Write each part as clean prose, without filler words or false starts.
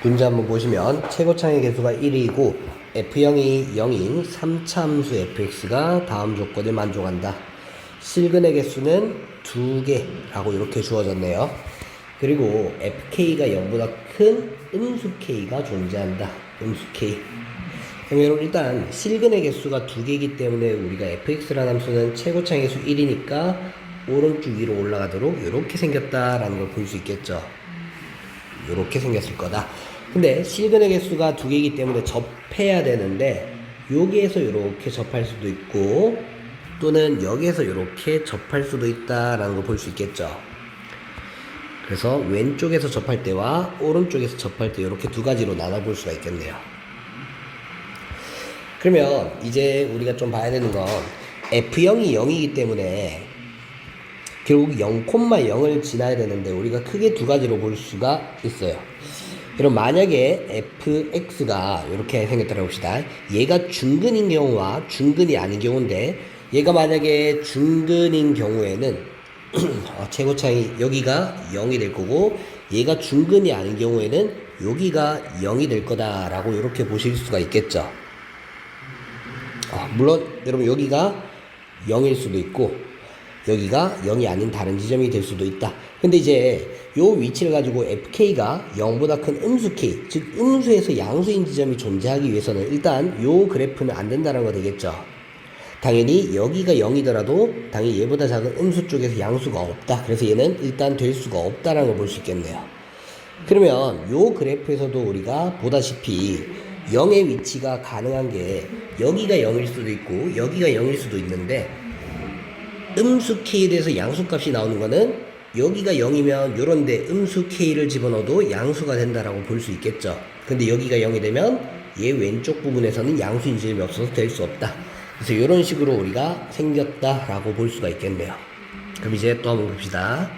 문제 한번 보시면 최고창의 개수가 1이고 f0이 0인 3차 함수 fx가 다음 조건을 만족한다. 실근의 개수는 2개라고 이렇게 주어졌네요. 그리고 fk가 0보다 큰 음수 k가 존재한다. 음수 k. 그럼 여러분 일단 실근의 개수가 2개이기 때문에 우리가 fx라는 함수는 최고창의 개수 1이니까 오른쪽 위로 올라가도록 이렇게 생겼다라는 걸 볼 수 있겠죠. 이렇게 생겼을 거다. 근데 실근의 개수가 2개이기 때문에 접해야 되는데 여기에서 이렇게 접할 수도 있고 또는 여기에서 이렇게 접할 수도 있다라는 걸 볼 수 있겠죠. 그래서 왼쪽에서 접할 때와 오른쪽에서 접할 때 이렇게 두 가지로 나눠볼 수가 있겠네요. 그러면 이제 우리가 좀 봐야 되는 건 f0이 0이기 때문에 결국 0,0을 지나야 되는데 우리가 크게 두 가지로 볼 수가 있어요. 그럼 만약에 fx가 이렇게 생겼다고 봅시다. 얘가 중근인 경우와 중근이 아닌 경우인데 얘가 만약에 중근인 경우에는 최고차이 여기가 0이 될 거고 얘가 중근이 아닌 경우에는 여기가 0이 될 거다라고 이렇게 보실 수가 있겠죠. 물론 여러분 여기가 0일 수도 있고 여기가 0이 아닌 다른 지점이 될 수도 있다. 근데 이제 요 위치를 가지고 fk가 0보다 큰 음수 k, 즉 음수에서 양수인 지점이 존재하기 위해서는 일단 요 그래프는 안 된다는 거 되겠죠. 당연히 여기가 0이더라도 당연히 얘보다 작은 음수 쪽에서 양수가 없다. 그래서 얘는 일단 될 수가 없다라는 걸 볼 수 있겠네요. 그러면 요 그래프에서도 우리가 보다시피 0의 위치가 가능한 게 여기가 0일 수도 있고 여기가 0일 수도 있는데 음수 k에 대해서 양수 값이 나오는 거는 여기가 0이면 요런데 음수 k를 집어넣어도 양수가 된다라고 볼 수 있겠죠. 근데 여기가 0이 되면 얘 왼쪽 부분에서는 양수인 지점이 없어서 될 수 없다. 그래서 이런 식으로 우리가 생겼다라고 볼 수가 있겠네요. 그럼 이제 또 한번 봅시다.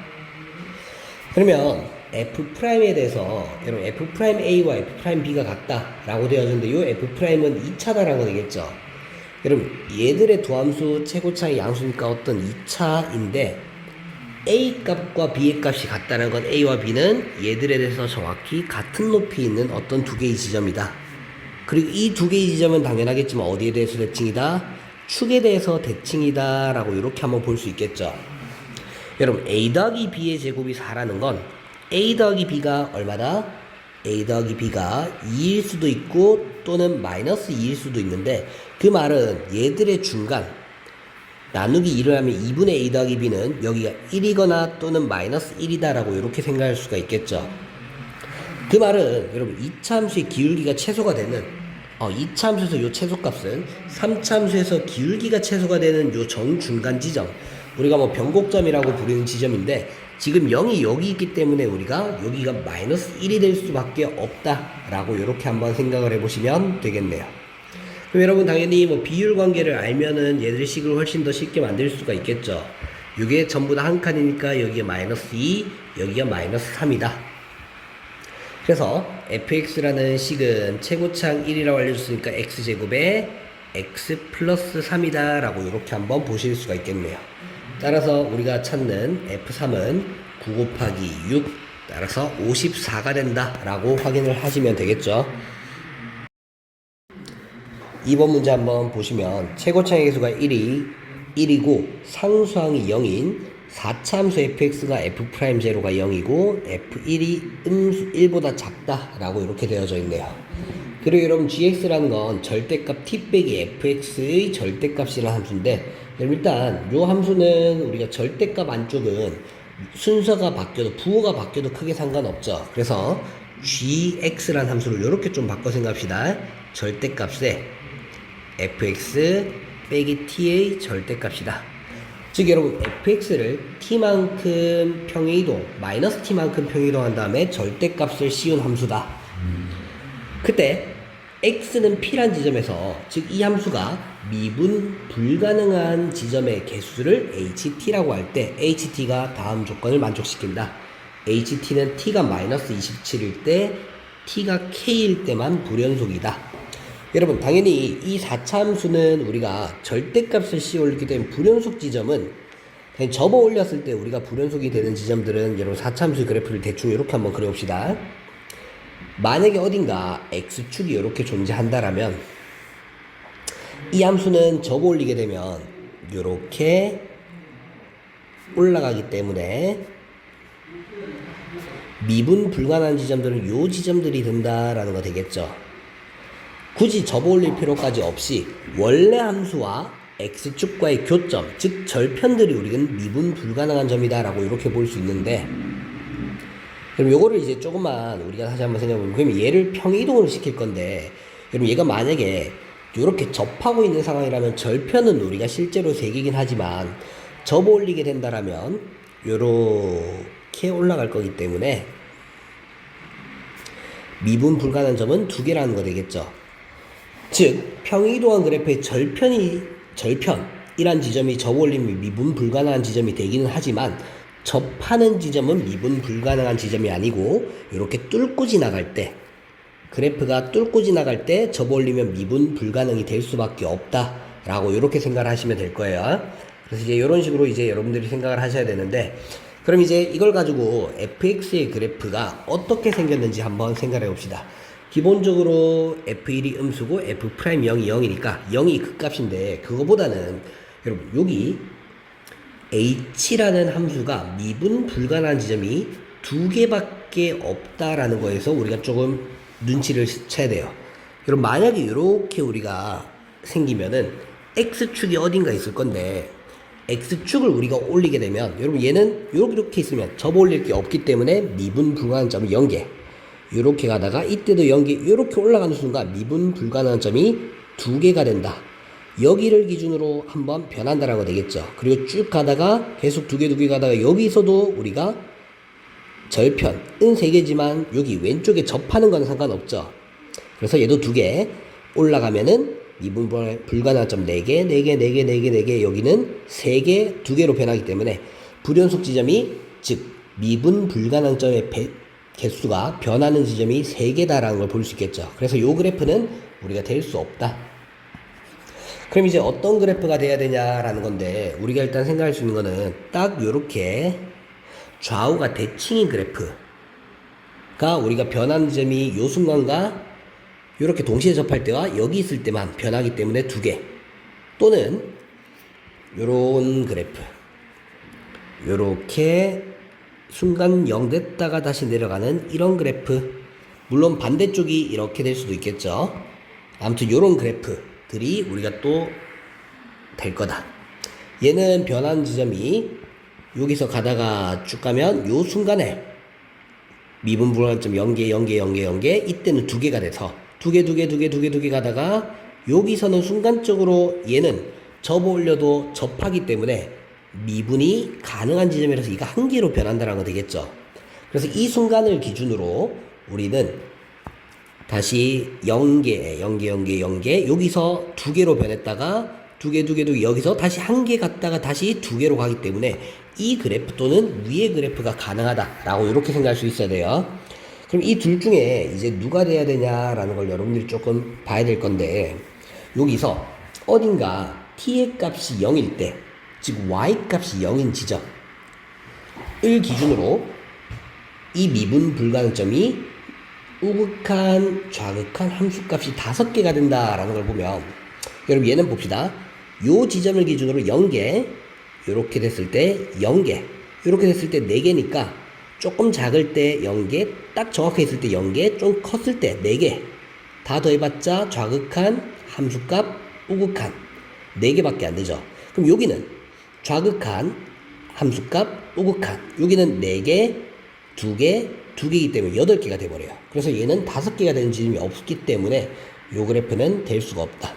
그러면 f'에 대해서 여러분 f'A와 f'B가 같다라고 되어졌는데 이 f'은 2차다라고 되겠죠. 여러분 얘들의 두함수 최고차의 양수니까 어떤 2차인데 A 값과 B의 값이 같다는 건 A와 B는 얘들에 대해서 정확히 같은 높이에 있는 어떤 두 개의 지점이다. 그리고 이 두 개의 지점은 당연하겠지만 어디에 대해서 대칭이다? 축에 대해서 대칭이다 라고 이렇게 한번 볼 수 있겠죠. 여러분 A 더하기 B의 제곱이 4라는 건 A 더하기 B가 얼마다? A 더하기 B가 2일 수도 있고 또는 마이너스 2일 수도 있는데 그 말은 얘들의 중간 나누기 2를 하면 2분의 A 더하기 B는 여기가 1이거나 또는 마이너스 1이다 라고 이렇게 생각할 수가 있겠죠. 그 말은 여러분 2차 함수의 기울기가 최소가 되는 2차 함수에서 요 최소값은 3차 함수에서 기울기가 최소가 되는 요 정중간 지점 우리가 뭐 변곡점이라고 부르는 지점인데 지금 0이 여기 있기 때문에 우리가 여기가 마이너스 1이 될 수밖에 없다라고 이렇게 한번 생각을 해보시면 되겠네요. 그럼 여러분 당연히 뭐 비율 관계를 알면은 얘들 식을 훨씬 더 쉽게 만들 수가 있겠죠. 이게 전부 다 한 칸이니까 여기가 마이너스 2, 여기가 마이너스 3이다. 그래서 fx라는 식은 최고창 1이라고 알려줬으니까 x제곱에 x 플러스 3이다 라고 이렇게 한번 보실 수가 있겠네요. 따라서 우리가 찾는 f3은 9 곱하기 6 따라서 54가 된다 라고 확인을 하시면 되겠죠. 2번 문제 한번 보시면 최고창의 개수가 1이고 상수항이 0인 4차 함수 fx가 f'제로가 0이고 f1이 음수 1보다 작다 라고 이렇게 되어져 있네요. 그리고 여러분 gx라는 건 절대값 t 빼기 fx의 절대값이라는 함수인데 일단 이 함수는 우리가 절대값 안쪽은 순서가 바뀌어도 부호가 바뀌어도 크게 상관없죠. 그래서 gx라는 함수를 이렇게 좀 바꿔 생각합시다. 절대값에 fx 빼기 t의 절대값이다. 즉 여러분 fx를 t만큼 평행이동 마이너스 t만큼 평행이동 한 다음에 절대값을 씌운 함수다. 그때 x는 p란 지점에서 즉 이 함수가 미분 불가능한 지점의 개수를 ht라고 할 때 ht가 다음 조건을 만족시킨다. ht는 t가 마이너스 27일 때 t가 k일 때만 불연속이다. 여러분 당연히 이 4차 함수는 우리가 절대값을 씌워올리기 때문에 불연속 지점은 그냥 접어 올렸을 때 우리가 불연속이 되는 지점들은 여러분 4차 함수의 그래프를 대충 이렇게 한번 그려봅시다. 만약에 어딘가 x축이 이렇게 존재한다라면 이 함수는 접어 올리게 되면 이렇게 올라가기 때문에 미분 불가능한 지점들은 요 지점들이 된다라는 거 되겠죠. 굳이 접어 올릴 필요까지 없이 원래 함수와 x축과의 교점, 즉 절편들이 우리는 미분 불가능한 점이다 라고 이렇게 볼 수 있는데, 그럼 요거를 이제 조금만 우리가 다시 한번 생각해보면, 그럼 얘를 평이동을 시킬 건데, 그럼 얘가 만약에 이렇게 접하고 있는 상황이라면 절편은 우리가 실제로 3개긴 하지만 접어 올리게 된다라면 요렇게 올라갈 거기 때문에 미분 불가능한 점은 2개라는 거 되겠죠. 즉 평이동한 그래프의 절편이란 지점이 접어 올리면 미분 불가능한 지점이 되기는 하지만 접하는 지점은 미분 불가능한 지점이 아니고 이렇게 뚫고 지나갈 때, 그래프가 뚫고 지나갈 때 접어 올리면 미분 불가능이 될 수밖에 없다 라고 이렇게 생각을 하시면 될 거예요. 그래서 이제 이런 식으로 이제 여러분들이 생각을 하셔야 되는데, 그럼 이제 이걸 가지고 fx의 그래프가 어떻게 생겼는지 한번 생각해 봅시다. 기본적으로 f1이 음수고 f'0이 0이니까 0이 극값인데, 그거보다는 여러분 여기 h라는 함수가 미분 불가능한 지점이 2개밖에 없다라는 거에서 우리가 조금 눈치를 쳐야 돼요. 여러분 만약에 이렇게 우리가 생기면은 x축이 어딘가 있을 건데, x축을 우리가 올리게 되면 여러분 얘는 이렇게 있으면 접어 올릴 게 없기 때문에 미분 불가능한 점이 0개, 이렇게 가다가 이때도 0개, 이렇게 올라가는 순간 미분 불가능한 점이 2개가 된다. 여기를 기준으로 한번 변한다라고 되겠죠. 그리고 쭉 가다가 계속 2개 가다가 여기서도 우리가 절편은 3개지만 여기 왼쪽에 접하는 건 상관없죠. 그래서 얘도 2개 올라가면은 미분 불가능한 점 4개, 4개, 여기는 3개, 2개로 변하기 때문에 불연속 지점이, 즉 미분 불가능한 점의 개수가 변하는 지점이 3개다라는 걸 볼 수 있겠죠. 그래서 요 그래프는 우리가 될 수 없다. 그럼 이제 어떤 그래프가 돼야 되냐라는 건데, 우리가 일단 생각할 수 있는 거는 딱 요렇게 좌우가 대칭인 그래프가 우리가 변하는 지점이 요 순간과 요렇게 동시에 접할 때와 여기 있을 때만 변하기 때문에 2개, 또는 요런 그래프, 요렇게 순간 0 됐다가 다시 내려가는 이런 그래프, 물론 반대쪽이 이렇게 될 수도 있겠죠. 아무튼 요런 그래프들이 우리가 또 될 거다. 얘는 변하는 지점이 여기서 가다가 쭉 가면 요 순간에 미분 불가능한 점 0개, 이때는 2개가 돼서 2개 가다가 여기서는 순간적으로 얘는 접어 올려도 접하기 때문에 미분이 가능한 지점이라서 이가 1개로 변한다는 거 되겠죠. 그래서 이 순간을 기준으로 우리는 다시 0개, 여기서 2개로 변했다가 2개, 여기서 다시 1개 갔다가 다시 2개로 가기 때문에 이 그래프 또는 위의 그래프가 가능하다라고 이렇게 생각할 수 있어야 돼요. 그럼 이 둘 중에 이제 누가 돼야 되냐라는 걸 여러분들이 조금 봐야 될 건데, 여기서 어딘가 t의 값이 0일 때, 즉 y 값이 0인 지점을 기준으로 이 미분 불가능점이 우극한, 좌극한 함수값이 5개가 된다라는 걸 보면, 여러분 얘는 봅시다. 요 지점을 기준으로 0개, 요렇게 됐을 때 0개, 요렇게 됐을 때 4개니까 조금 작을 때 0개, 딱 정확하게 있을 때 0개, 좀 컸을 때 4개, 다 더해봤자 좌극한, 함수값, 우극한 4개밖에 안 되죠. 그럼 여기는 좌극한, 함수값, 우극한, 여기는 4개, 2개이기 때문에 8개가 돼버려요. 그래서 얘는 5개가 되는 지점이 없기 때문에 요 그래프는 될 수가 없다.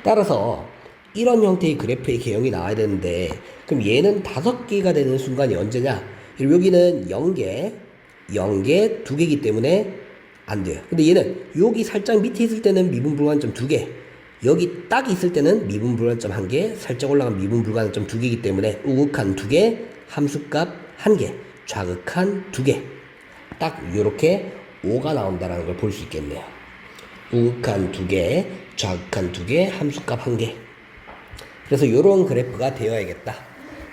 따라서 이런 형태의 그래프의 개형이 나와야 되는데, 그럼 얘는 5개가 되는 순간이 언제냐? 여기는 0개, 2개이기 때문에 안 돼요. 근데 얘는 여기 살짝 밑에 있을 때는 미분 불가능점 2개, 여기 딱 있을 때는 미분 불가능점 1개, 살짝 올라간 미분 불가능점 2개이기 때문에 우극한 2개, 함수값 1개, 좌극한 2개, 딱 요렇게 5가 나온다는 걸 볼 수 있겠네요. 우극한 2개, 좌극한 2개, 함수값 1개. 그래서 요런 그래프가 되어야겠다.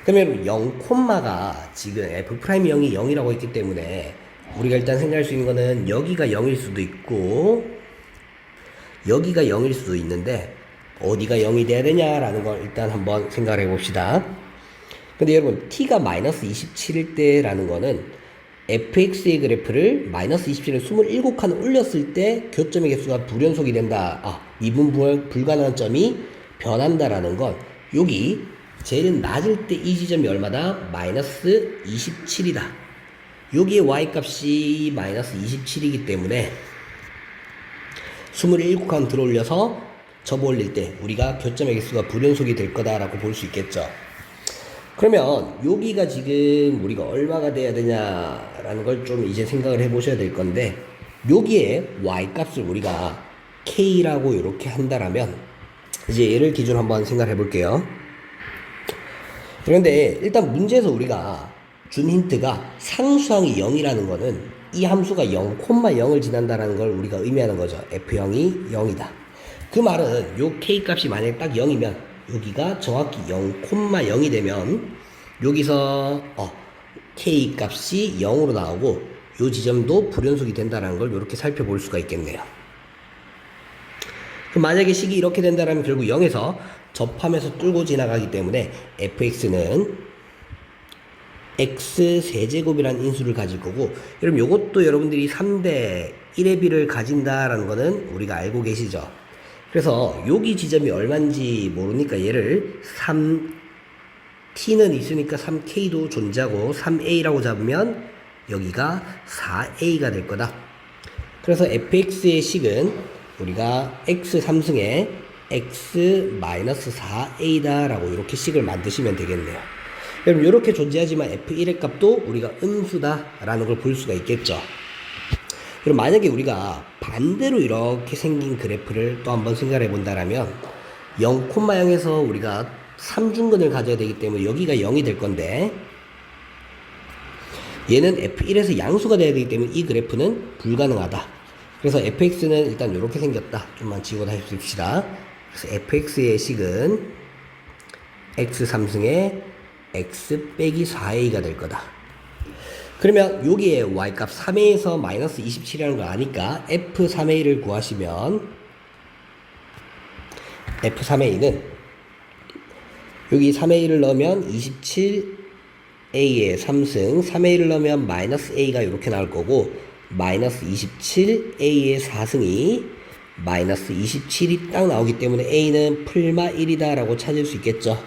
그러면 0, 가 지금 f'0이 0이라고 했기 때문에 우리가 일단 생각할 수 있는 거는 여기가 0일 수도 있고 여기가 0일 수도 있는데 어디가 0이 돼야 되냐라는 걸 일단 한번 생각을 해봅시다. 근데 여러분 t가 마이너스 27일 때라는 거는 fx의 그래프를 마이너스 27을 27칸 올렸을 때 교점의 개수가 불연속이 된다. 미분 불가능한 점이 변한다라는 건 여기 제일 낮을 때 이 지점이 얼마다? 마이너스 27이다. 여기에 y값이 마이너스 27이기 때문에 27칸 들어 올려서 접어 올릴 때 우리가 교점의 개수가 불연속이 될 거다라고 볼 수 있겠죠. 그러면 여기가 지금 우리가 얼마가 돼야 되냐라는 걸 좀 이제 생각을 해 보셔야 될 건데 여기에 y값을 우리가 k라고 이렇게 한다라면 이제 얘를 기준 한번 생각해 볼게요. 그런데 일단 문제에서 우리가 준 힌트가 상수항이 0이라는 거는 이 함수가 0,0을 지난다라는 걸 우리가 의미하는 거죠. f0이 0이다. 그 말은 요 k 값이 만약에 딱 0이면 여기가 정확히 0,0이 되면 여기서 k 값이 0으로 나오고 요 지점도 불연속이 된다는 걸 이렇게 살펴볼 수가 있겠네요. 그럼 만약에 식이 이렇게 된다면 결국 0에서 접하면서 뚫고 지나가기 때문에 fx는 x 세제곱이라는 인수를 가질 거고 여러분 요것도 여러분들이 3대 1의 비를 가진다라는 거는 우리가 알고 계시죠. 그래서 여기 지점이 얼마인지 모르니까 얘를 3t는 있으니까 3k도 존재하고 3a라고 잡으면 여기가 4a가 될 거다. 그래서 fx의 식은 우리가 x 3승에 x-4a다 라고 이렇게 식을 만드시면 되겠네요. 여러분 이렇게 존재하지만 f1의 값도 우리가 음수다 라는 걸 볼 수가 있겠죠. 그럼 만약에 우리가 반대로 이렇게 생긴 그래프를 또 한번 생각해 본다라면 0,0에서 우리가 3중근을 가져야 되기 때문에 여기가 0이 될 건데 얘는 f1에서 양수가 돼야 되기 때문에 이 그래프는 불가능하다. 그래서 fx는 일단 이렇게 생겼다. 좀만 지우고 다시 씁시다. 그래서 fx의 식은 x 3승에 x 빼기 4a가 될 거다. 그러면 여기에 y값 3a에서 마이너스 27이라는 걸 아니까 f3a를 구하시면 f3a는 여기 3a를 넣으면 27a의 3승 3a를 넣으면 마이너스 a가 이렇게 나올 거고 마이너스 27a의 4승이 마이너스 27이 딱 나오기 때문에 a는 풀마 1이다 라고 찾을 수 있겠죠.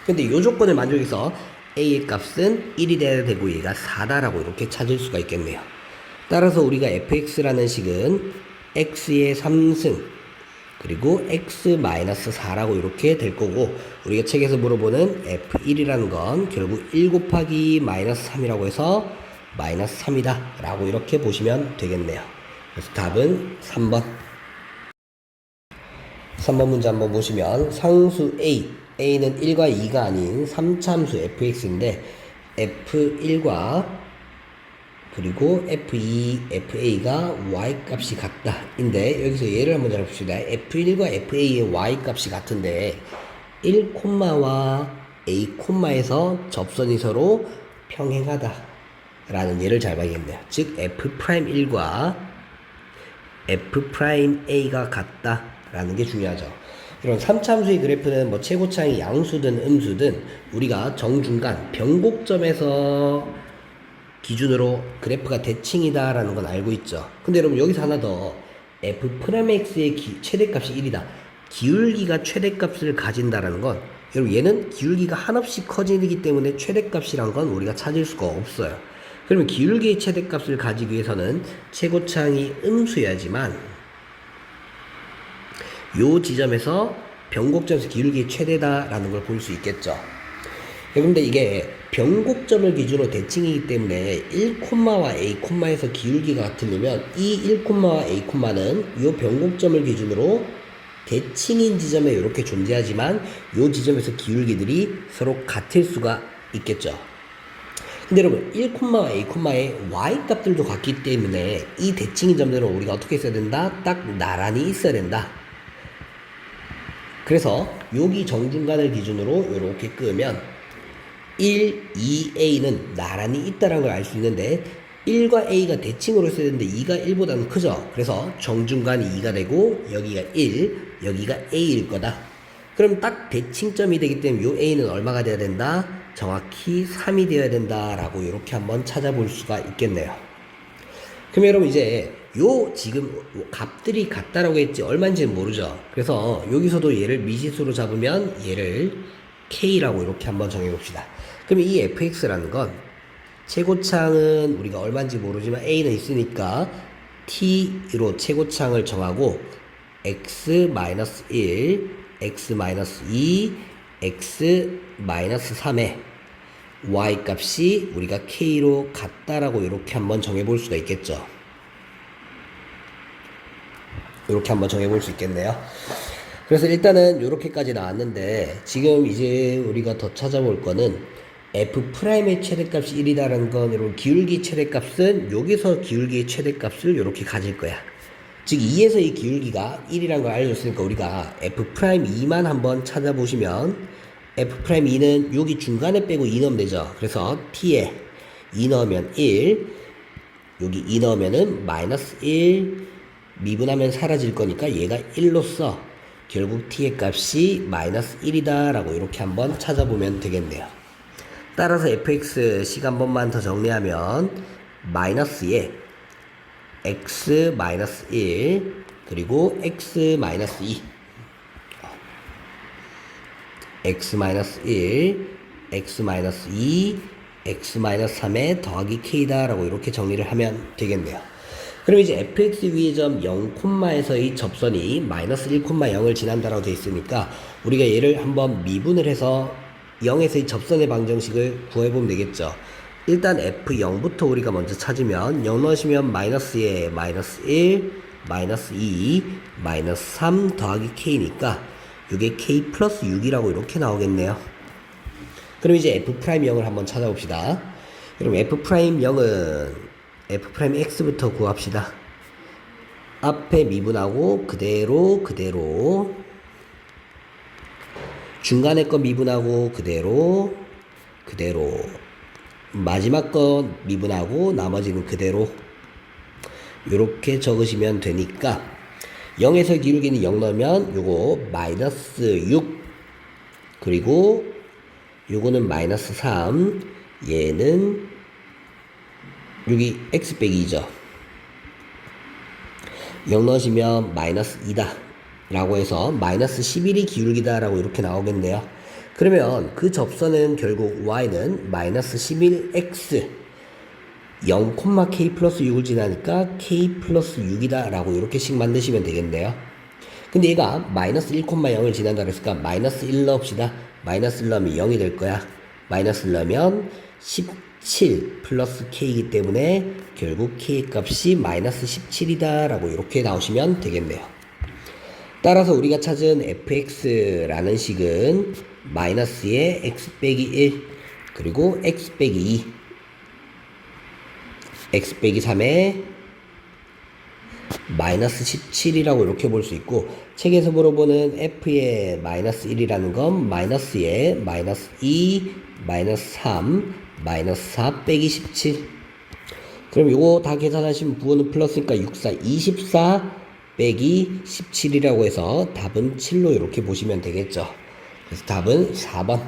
근데 이 조건을 만족해서 a의 값은 1이 돼야 되고 얘가 4다 라고 이렇게 찾을 수가 있겠네요. 따라서 우리가 fx라는 식은 x의 3승 그리고 x-4라고 이렇게 될 거고 우리가 책에서 물어보는 f1이라는 건 결국 1 곱하기 마이너스 3이라고 해서 마이너스 3이다 라고 이렇게 보시면 되겠네요. 그래서 답은 3번 문제 한번 보시면 상수 a는 1과 2가 아닌 3차함수 fx인데 f1과 그리고 f2, fa가 y값이 같다 인데 여기서 예를 한번 잡읍시다. f1과 fa의 y값이 같은데 1와 a에서 접선이 서로 평행하다 라는 예를 잘 봐야겠네요. 즉 f'1과 f'a가 같다 라는 게 중요하죠. 그럼 3차함수의 그래프는 뭐 최고차항이 양수든 음수든 우리가 정중간 변곡점에서 기준으로 그래프가 대칭이다 라는 건 알고 있죠. 근데 여러분 여기서 하나 더 f'x의 최대값이 1이다. 기울기가 최대값을 가진다라는 건 여러분 얘는 기울기가 한없이 커지기 때문에 최대값이란 건 우리가 찾을 수가 없어요. 그러면 기울기의 최대값을 가지기 위해서는 최고차항이 음수여야지만 요 지점에서 변곡점에서 기울기의 최대다라는 걸 볼 수 있겠죠. 그런데 이게 변곡점을 기준으로 대칭이기 때문에 1와 a에서 기울기가 같으려면 이 1와 a는 요 변곡점을 기준으로 대칭인 지점에 이렇게 존재하지만 요 지점에서 기울기들이 서로 같을 수가 있겠죠. 근데 여러분 1와 a의 y값들도 같기 때문에 이 대칭인 점들은 우리가 어떻게 써야 된다? 딱 나란히 있어야 된다. 그래서 여기 정중간을 기준으로 이렇게 끄면 1, 2a는 나란히 있다는 걸 알 수 있는데 1과 a가 대칭으로 써야 되는데 2가 1보다는 크죠. 그래서 정중간이 2가 되고 여기가 1, 여기가 a일 거다. 그럼 딱 대칭점이 되기 때문에 요 a는 얼마가 돼야 된다? 정확히 3이 되어야 된다라고 이렇게 한번 찾아볼 수가 있겠네요. 그럼 여러분 이제 요 지금 값들이 같다라고 했지 얼마인지는 모르죠. 그래서 여기서도 얘를 미지수로 잡으면 얘를 k라고 이렇게 한번 정해봅시다. 그럼 이 fx라는 건 최고창은 우리가 얼마인지 모르지만 a는 있으니까 t로 최고창을 정하고 x-1, x-2, x-3에 y 값이 우리가 k로 같다라고 이렇게 한번 정해볼 수가 있겠죠. 이렇게 한번 정해볼 수 있겠네요. 그래서 일단은 이렇게까지 나왔는데 지금 이제 우리가 더 찾아볼 거는 f'의 최대값이 1이다라는 건 여러분 기울기 최대값은 여기서 기울기의 최대값을 이렇게 가질 거야. 즉 2에서 이 기울기가 1이라는 걸 알려줬으니까 우리가 f'2만 한번 찾아보시면 f'2는 여기 중간에 빼고 2 넣으면 되죠. 그래서 t에 2 넣으면 1, 여기 2 넣으면은 마이너스 1, 미분하면 사라질 거니까 얘가 1로써 결국 t의 값이 마이너스 1이다 라고 이렇게 한번 찾아보면 되겠네요. 따라서 fx 식 한 번만 더 정리하면 마이너스에 x-1 그리고 x-2 x-1 x-2 x-3에 더하기 k다 라고 이렇게 정리를 하면 되겠네요. 그럼 이제 fx 위의 점 0,에서의 접선이 마이너스 1,0을 지난다라고 되어 있으니까 우리가 얘를 한번 미분을 해서 0에서의 접선의 방정식을 구해보면 되겠죠. 일단 f0부터 우리가 먼저 찾으면 0 넣으시면 마이너스에 마이너스 1, 마이너스 2, 마이너스 3 더하기 k니까 이게 k 플러스 6이라고 이렇게 나오겠네요. 그럼 이제 f'0을 한번 찾아봅시다. 그럼 f'0은 f'x부터 구합시다. 앞에 미분하고 그대로 중간에 거 미분하고 그대로 마지막 거 미분하고 나머지는 그대로 이렇게 적으시면 되니까 0에서 기울기는 0 넣으면 요거 마이너스 6 그리고 요거는 마이너스 3 얘는 여기 x 빼기 2죠. 0 넣으시면 마이너스 2다 라고 해서 마이너스 11이 기울기다 라고 이렇게 나오겠네요. 그러면 그 접선은 결국 y는 마이너스 11x 0,k 플러스 6을 지나니까 k 플러스 6이다 라고 이렇게씩 만드시면 되겠네요. 근데 얘가 마이너스 1,0을 지난다 그랬으니까 마이너스 1 넣읍시다. 마이너스 1 넣으면 0이 될 거야. 마이너스 1 넣으면 17 플러스 k이기 때문에 결국 k 값이 마이너스 17이다 라고 이렇게 나오시면 되겠네요. 따라서 우리가 찾은 fx라는 식은 마이너스의 x 빼기 1 그리고 x 빼기 2 x 빼기 3에 마이너스 17이라고 이렇게 볼 수 있고 책에서 물어보는 f의 마이너스 1이라는 건 마이너스에 마이너스 2 마이너스 3 마이너스 4 빼기 17 그럼 요거 다 계산하시면 부호는 플러스니까 64 24 빼기 17이라고 해서 답은 7로 이렇게 보시면 되겠죠. 그래서 답은 4번